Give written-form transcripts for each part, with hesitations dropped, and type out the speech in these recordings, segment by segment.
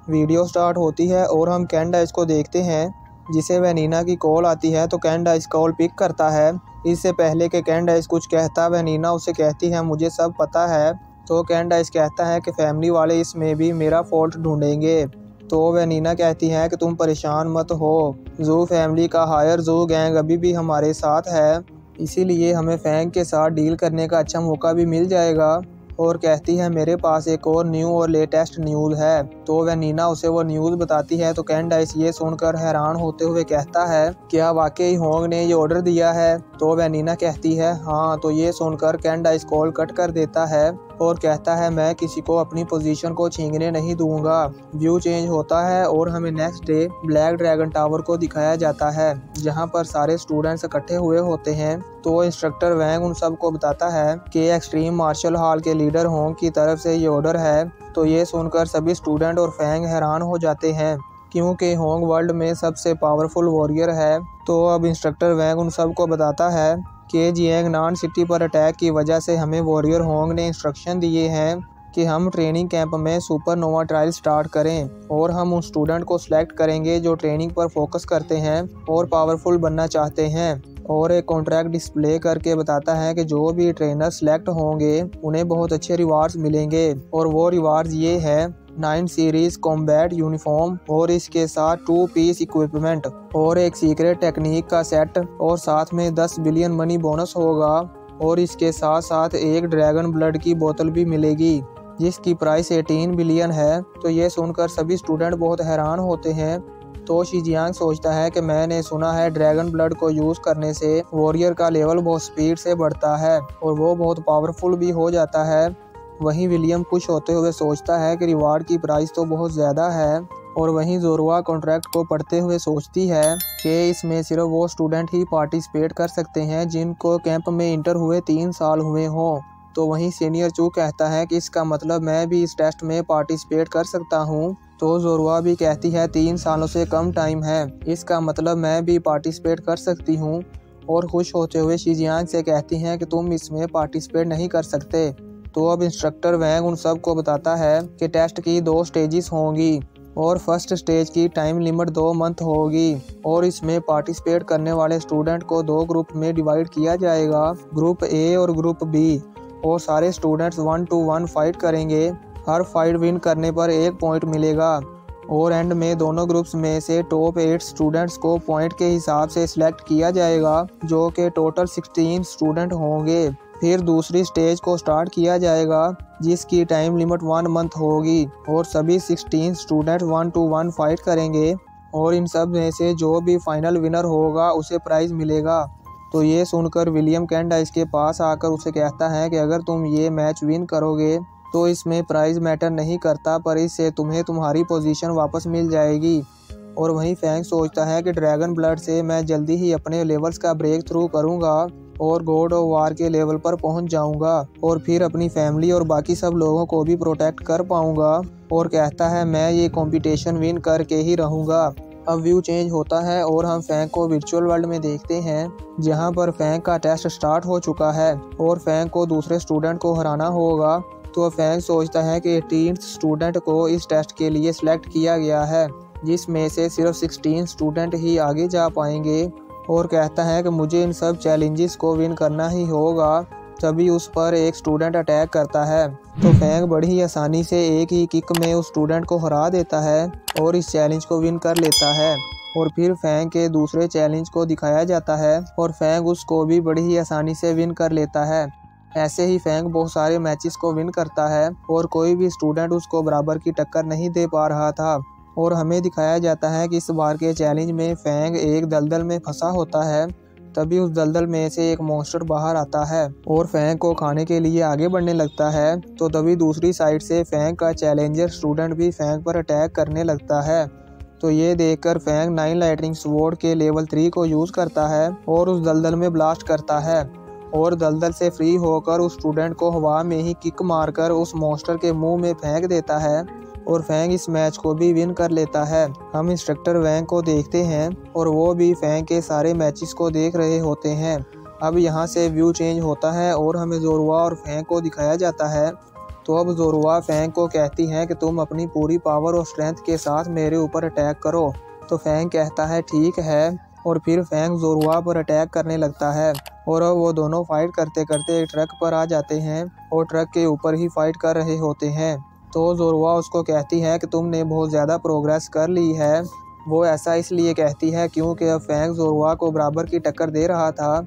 Video start होती है और हम कैंडाइस को देखते हैं, जिसे वैनिना की कॉल आती है तो कैंडाइस कॉल पिक करता है। इससे पहले कि कैंडाइस कुछ कहता, वैनिना उसे कहती है मुझे सब पता है। तो कैंडाइस कहता है कि फैमिली वाले इसमें भी मेरा फॉल्ट ढूंढेंगे। तो वैनिना कहती है कि तुम परेशान मत हो, जू फैमिली का हायर जू गैंग अभी भी हमारे साथ है, इसीलिए हमें फैंग के साथ डील करने का अच्छा मौका भी मिल जाएगा। और कहती है मेरे पास एक और न्यू और लेटेस्ट न्यूज़ है। तो वैनिना उसे वो न्यूज़ बताती है तो कैंडाइस ये सुनकर हैरान होते हुए कहता है क्या वाकई होंग ने ये ऑर्डर दिया है। तो वैनिना कहती है हाँ। तो ये सुनकर कैंडाइस कॉल कट कर देता है और कहता है मैं किसी को अपनी पोजीशन को छीनने नहीं दूंगा। व्यू चेंज होता है और हमें next day black dragon tower को दिखाया जाता है, जहां पर सारे स्टूडेंट्स इकट्ठे हुए होते हैं। तो इंस्ट्रक्टर वैंग उन सबको बताता है कि एक्सट्रीम मार्शल हॉल के लीडर होंग की तरफ से ये ऑर्डर है। तो ये सुनकर सभी स्टूडेंट और फैंग हैरान हो जाते हैं, क्योंकि होंग वर्ल्ड में सबसे पावरफुल वॉरियर है। तो अब इंस्ट्रक्टर वैंग उन सबको बताता है कि जियांगनान सिटी पर अटैक की वजह से हमें वॉरियर होंग ने इंस्ट्रक्शन दिए हैं कि हम ट्रेनिंग कैंप में सुपरनोवा ट्रायल स्टार्ट करें और हम उन स्टूडेंट को सिलेक्ट करेंगे जो ट्रेनिंग पर फोकस करते हैं और पावरफुल बनना चाहते हैं। और एक कॉन्ट्रैक्ट डिस्प्ले करके बताता है कि जो भी ट्रेनर सिलेक्ट होंगे उन्हें बहुत अच्छे रिवार्ड्स मिलेंगे। और वो रिवार्ड्स ये है 9 सीरीज कॉम्बैट यूनिफॉर्म और इसके साथ 2 पीस इक्विपमेंट और एक सीक्रेट टेक्निक का सेट और साथ में 10 बिलियन मनी बोनस होगा। और इसके साथ साथ एक ड्रैगन ब्लड की बोतल भी मिलेगी जिसकी प्राइस 18 बिलियन है। तो ये सुनकर सभी स्टूडेंट बहुत हैरान होते हैं। तो शीजियांग सोचता है कि मैंने सुना है ड्रैगन ब्लड को यूज़ करने से वॉरियर का लेवल बहुत स्पीड से बढ़ता है और वो बहुत पावरफुल भी हो जाता है। वहीं विलियम खुश होते हुए सोचता है कि रिवार्ड की प्राइस तो बहुत ज़्यादा है। और वहीं जोरवा कॉन्ट्रैक्ट को पढ़ते हुए सोचती है कि इसमें सिर्फ वो स्टूडेंट ही पार्टिसिपेट कर सकते हैं जिनको कैंप में इंटर हुए 3 साल हुए हों। तो वहीं सीनियर चू कहता है कि इसका मतलब मैं भी इस टेस्ट में पार्टिसिपेट कर सकता हूँ। तो जोरवा भी कहती है 3 सालों से कम टाइम है, इसका मतलब मैं भी पार्टिसिपेट कर सकती हूँ। और खुश होते हुए शीजियांग से कहती हैं कि तुम इसमें पार्टिसिपेट नहीं कर सकते। तो अब इंस्ट्रक्टर वैंग उन सब को बताता है कि टेस्ट की 2 स्टेजेस होंगी और फर्स्ट स्टेज की टाइम लिमिट 2 मंथ होगी और इसमें पार्टिसिपेट करने वाले स्टूडेंट को 2 ग्रुप में डिवाइड किया जाएगा, ग्रुप ए और ग्रुप बी। और सारे स्टूडेंट्स 1 to 1 फाइट करेंगे। हर फाइट विन करने पर 1 पॉइंट मिलेगा और एंड में दोनों ग्रुप्स में से टॉप 8 स्टूडेंट्स को पॉइंट के हिसाब से सिलेक्ट किया जाएगा, जो कि टोटल 16 स्टूडेंट होंगे। फिर दूसरी स्टेज को स्टार्ट किया जाएगा जिसकी टाइम लिमिट 1 मंथ होगी और सभी 16 स्टूडेंट 1 to 1 फाइट करेंगे और इन सब में से जो भी फाइनल विनर होगा उसे प्राइज़ मिलेगा। तो ये सुनकर विलियम कैंडाइस के पास आकर उसे कहता है कि अगर तुम ये मैच विन करोगे तो इसमें प्राइज़ मैटर नहीं करता, पर इससे तुम्हें तुम्हारी पोजीशन वापस मिल जाएगी। और वहीं फैंग सोचता है कि ड्रैगन ब्लड से मैं जल्दी ही अपने लेवल्स का ब्रेक थ्रू करूँगा और गॉड ऑफ वार के लेवल पर पहुंच जाऊंगा और फिर अपनी फैमिली और बाकी सब लोगों को भी प्रोटेक्ट कर पाऊंगा। और कहता है मैं ये कंपटीशन विन करके ही रहूंगा। अब व्यू चेंज होता है और हम फैंग को वर्चुअल वर्ल्ड में देखते हैं, जहां पर फैंग का टेस्ट स्टार्ट हो चुका है और फैंग को दूसरे स्टूडेंट को हराना होगा। तो फैंग सोचता है कि 18th स्टूडेंट को इस टेस्ट के लिए सिलेक्ट किया गया है, जिसमें से सिर्फ 16 स्टूडेंट ही आगे जा पाएंगे। और कहता है कि मुझे इन सब चैलेंजेस को विन करना ही होगा। तभी उस पर एक स्टूडेंट अटैक करता है तो फैंग बड़ी ही आसानी से एक ही किक में उस स्टूडेंट को हरा देता है और इस चैलेंज को विन कर लेता है। और फिर फैंग के दूसरे चैलेंज को दिखाया जाता है और फैंग उसको भी बड़ी ही आसानी से विन कर लेता है। ऐसे ही फैंग बहुत सारे मैचेस को विन करता है और कोई भी स्टूडेंट उसको बराबर की टक्कर नहीं दे पा रहा था। और हमें दिखाया जाता है कि इस बार के चैलेंज में फैंग एक दलदल में फंसा होता है। तभी उस दलदल में से एक मॉन्स्टर बाहर आता है और फैंग को खाने के लिए आगे बढ़ने लगता है। तो तभी दूसरी साइड से फैंग का चैलेंजर स्टूडेंट भी फैंग पर अटैक करने लगता है। तो ये देखकर फैंग 9 लाइटनिंग स्वॉर्ड के लेवल 3 को यूज़ करता है और उस दलदल में ब्लास्ट करता है और दलदल से फ्री होकर उस स्टूडेंट को हवा में ही किक मारकर उस मॉन्स्टर के मुंह में फेंक देता है और फैंग इस मैच को भी विन कर लेता है। हम इंस्ट्रक्टर वैंग को देखते हैं और वो भी फैंग के सारे मैचेस को देख रहे होते हैं। अब यहाँ से व्यू चेंज होता है और हमें जोरवा और फैंग को दिखाया जाता है तो अब जोरुआ फैंग को कहती हैं कि तुम अपनी पूरी पावर और स्ट्रेंथ के साथ मेरे ऊपर अटैक करो। तो फैंग कहता है ठीक है, और फिर फैंग जोरुआ पर अटैक करने लगता है। और अब वो दोनों फाइट करते करते एक ट्रक पर आ जाते हैं और ट्रक के ऊपर ही फाइट कर रहे होते हैं। तो जोरुआ उसको कहती है कि तुमने बहुत ज़्यादा प्रोग्रेस कर ली है। वो ऐसा इसलिए कहती है क्योंकि अब फैंग जोरुआ को बराबर की टक्कर दे रहा था।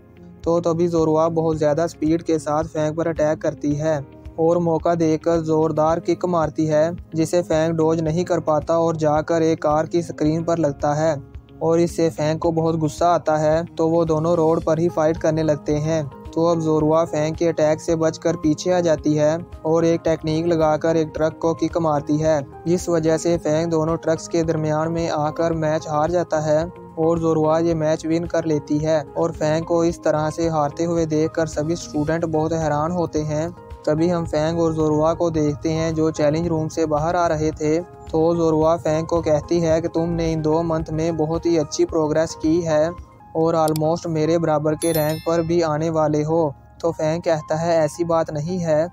तो तभी जोरुआ बहुत ज़्यादा स्पीड के साथ फैंग पर अटैक करती है और मौका देकर ज़ोरदार किक मारती है, जिसे फैंग डॉज नहीं कर पाता और जाकर एक कार की स्क्रीन पर लगता है। और इससे फैंग को बहुत गुस्सा आता है, तो वो दोनों रोड पर ही फाइट करने लगते हैं। तो अब जोरुआ फैंग के अटैक से बचकर पीछे आ जाती है और एक टेक्निक लगाकर एक ट्रक को किक मारती है, जिस वजह से फैंग दोनों ट्रक्स के दरमियान में आकर मैच हार जाता है और जोरुआ ये मैच विन कर लेती है। और फैंग को इस तरह से हारते हुए देखकर सभी स्टूडेंट बहुत हैरान होते हैं। तभी हम फैंग और जोरुआ को देखते हैं जो चैलेंज रूम से बाहर आ रहे थे। तो जोरुआ फैंग को कहती है कि तुमने इन 2 मंथ में बहुत ही अच्छी प्रोग्रेस की है और ऑलमोस्ट मेरे बराबर के रैंक पर भी आने वाले हो। तो फैंग कहता है ऐसी बात नहीं है,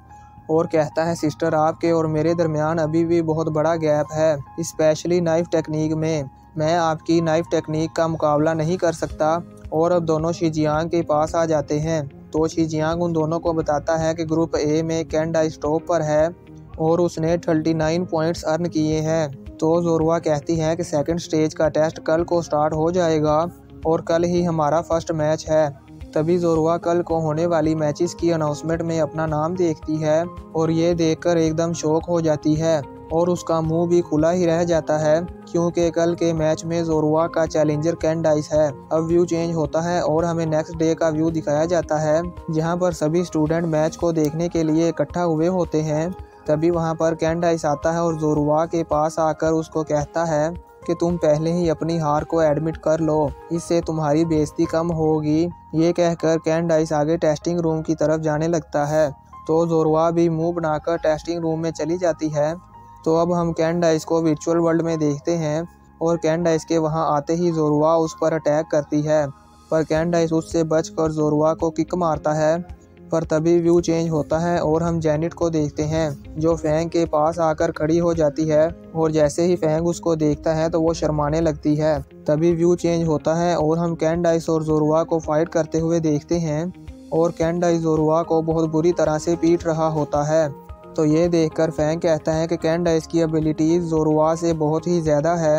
और कहता है सिस्टर आपके और मेरे दरमियान अभी भी बहुत बड़ा गैप है, स्पेशली नाइफ टेक्निक में। मैं आपकी नाइफ टेक्निक का मुकाबला नहीं कर सकता। और अब दोनों शीजियांग के पास आ जाते हैं। तो शीजियांग उन दोनों को बताता है कि ग्रुप ए में कैंडाइस टॉप पर है और उसने 39 पॉइंट्स अर्न किए हैं। तो जोरुआ कहती है कि सेकंड स्टेज का टेस्ट कल को स्टार्ट हो जाएगा और कल ही हमारा फर्स्ट मैच है। तभी जोरुआ कल को होने वाली मैचेस की अनाउंसमेंट में अपना नाम देखती है और ये देखकर एकदम शॉक हो जाती है और उसका मुंह भी खुला ही रह जाता है, क्योंकि कल के मैच में जोरुआ का चैलेंजर कैंडाइस है। अब व्यू चेंज होता है और हमें नेक्स्ट डे का व्यू दिखाया जाता है, जहां पर सभी स्टूडेंट मैच को देखने के लिए इकट्ठा हुए होते हैं। तभी वहां पर कैंडाइस आता है और जोरुआ के पास आकर उसको कहता है कि तुम पहले ही अपनी हार को एडमिट कर लो, इससे तुम्हारी बेइज्जती कम होगी। ये कहकर कैंडाइस आगे टेस्टिंग रूम की तरफ जाने लगता है। तो जोरुआ भी मुंह बनाकर टेस्टिंग रूम में चली जाती है। तो अब हम कैंडाइस को वर्चुअल वर्ल्ड में देखते हैं और कैंडाइस के वहां आते ही जोरुआ उस पर अटैक करती है, पर कैंडाइस उससे बचकर जोरुआ को किक मारता है। पर तभी व्यू चेंज होता है और हम जेनिट को देखते हैं, जो फैंग के पास आकर खड़ी हो जाती है और जैसे ही फैंग उसको देखता है तो वो शर्माने लगती है। तभी व्यू चेंज होता है और हम कैंडाइस और जोरुआ को फाइट करते हुए देखते हैं और कैंडाइस जोरुआ को बहुत बुरी तरह से पीट रहा होता है। तो ये देखकर फैंग कहता है कि कैंडाइस की एबिलिटीज़ जोरुआ से बहुत ही ज़्यादा है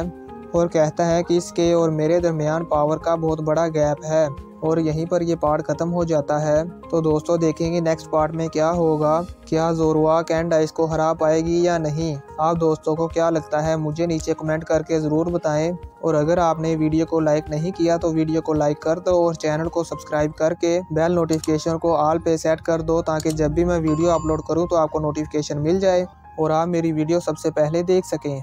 और कहता है कि इसके और मेरे दरमियान पावर का बहुत बड़ा गैप है। और यहीं पर ये पार्ट ख़त्म हो जाता है। तो दोस्तों देखेंगे नेक्स्ट पार्ट में क्या होगा, क्या जोरुआ कैंडाइस को हरा पाएगी या नहीं। आप दोस्तों को क्या लगता है मुझे नीचे कमेंट करके ज़रूर बताएं। और अगर आपने वीडियो को लाइक नहीं किया तो वीडियो को लाइक कर दो और चैनल को सब्सक्राइब करके बेल नोटिफिकेशन को ऑल पे सेट कर दो, ताकि जब भी मैं वीडियो अपलोड करूँ तो आपको नोटिफिकेशन मिल जाए और आप मेरी वीडियो सबसे पहले देख सकें।